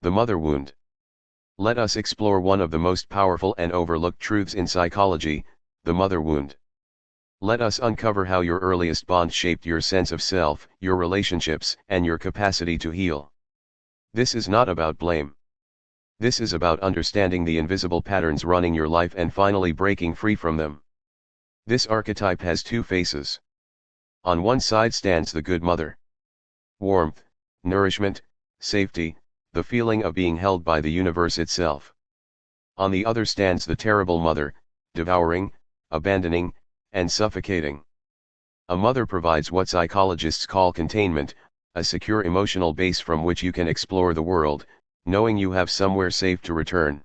The mother wound. Let us explore one of the most powerful and overlooked truths in psychology, the mother wound. Let us uncover how your earliest bond shaped your sense of self, your relationships, and your capacity to heal. This is not about blame. This is about understanding the invisible patterns running your life and finally breaking free from them. This archetype has two faces. On one side stands the good mother. Warmth, nourishment, safety, the feeling of being held by the universe itself. On the other stands the terrible mother, devouring, abandoning, and suffocating. A mother provides what psychologists call containment, a secure emotional base from which you can explore the world, knowing you have somewhere safe to return.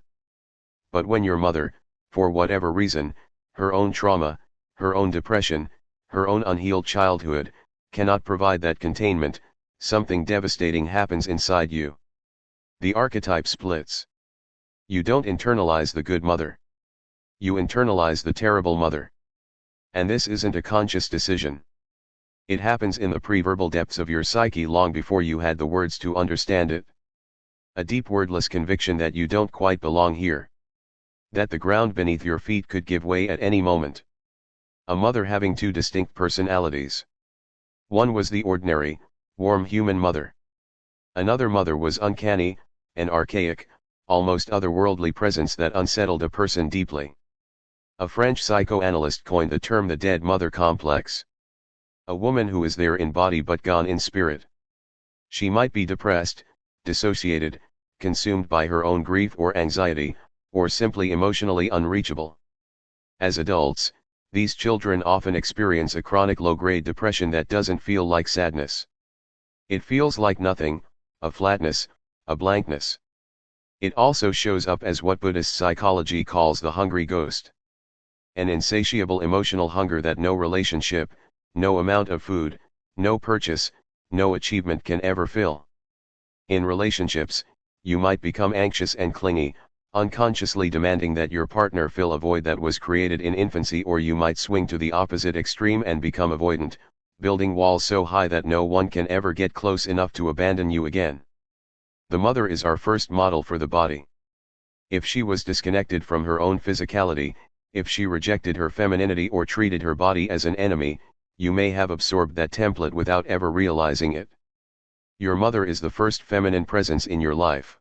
But when your mother, for whatever reason, her own trauma, her own depression, her own unhealed childhood, cannot provide that containment, something devastating happens inside you. The archetype splits. You don't internalize the good mother. You internalize the terrible mother. And this isn't a conscious decision. It happens in the pre-verbal depths of your psyche long before you had the words to understand it. A deep wordless conviction that you don't quite belong here. That the ground beneath your feet could give way at any moment. A mother having two distinct personalities. One was the ordinary, warm human mother. Another mother was uncanny, an archaic, almost otherworldly presence that unsettled a person deeply. A French psychoanalyst coined the term the dead mother complex. A woman who is there in body but gone in spirit. She might be depressed, dissociated, consumed by her own grief or anxiety, or simply emotionally unreachable. As adults, these children often experience a chronic low-grade depression that doesn't feel like sadness. It feels like nothing, a flatness, a blankness. It also shows up as what Buddhist psychology calls the hungry ghost. An insatiable emotional hunger that no relationship, no amount of food, no purchase, no achievement can ever fill. In relationships, you might become anxious and clingy, unconsciously demanding that your partner fill a void that was created in infancy, or you might swing to the opposite extreme and become avoidant, building walls so high that no one can ever get close enough to abandon you again. The mother is our first model for the body. If she was disconnected from her own physicality, if she rejected her femininity or treated her body as an enemy, you may have absorbed that template without ever realizing it. Your mother is the first feminine presence in your life.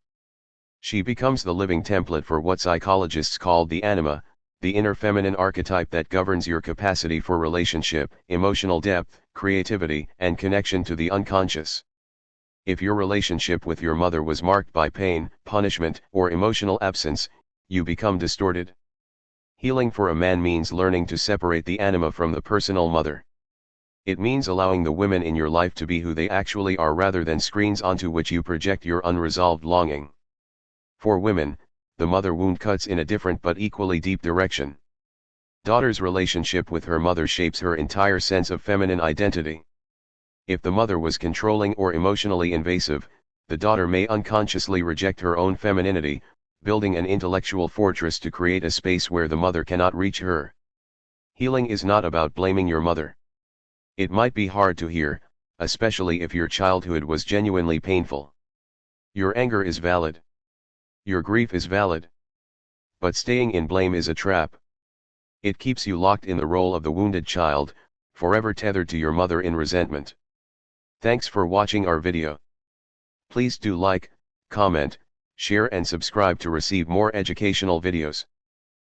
She becomes the living template for what psychologists call the anima, the inner feminine archetype that governs your capacity for relationship, emotional depth, creativity, and connection to the unconscious. If your relationship with your mother was marked by pain, punishment, or emotional absence, you become distorted. Healing for a man means learning to separate the anima from the personal mother. It means allowing the women in your life to be who they actually are rather than screens onto which you project your unresolved longing. For women, the mother wound cuts in a different but equally deep direction. Daughter's relationship with her mother shapes her entire sense of feminine identity. If the mother was controlling or emotionally invasive, the daughter may unconsciously reject her own femininity, building an intellectual fortress to create a space where the mother cannot reach her. Healing is not about blaming your mother. It might be hard to hear, especially if your childhood was genuinely painful. Your anger is valid. Your grief is valid. But staying in blame is a trap. It keeps you locked in the role of the wounded child, forever tethered to your mother in resentment. Thanks for watching our video. Please do like, comment, share and subscribe to receive more educational videos.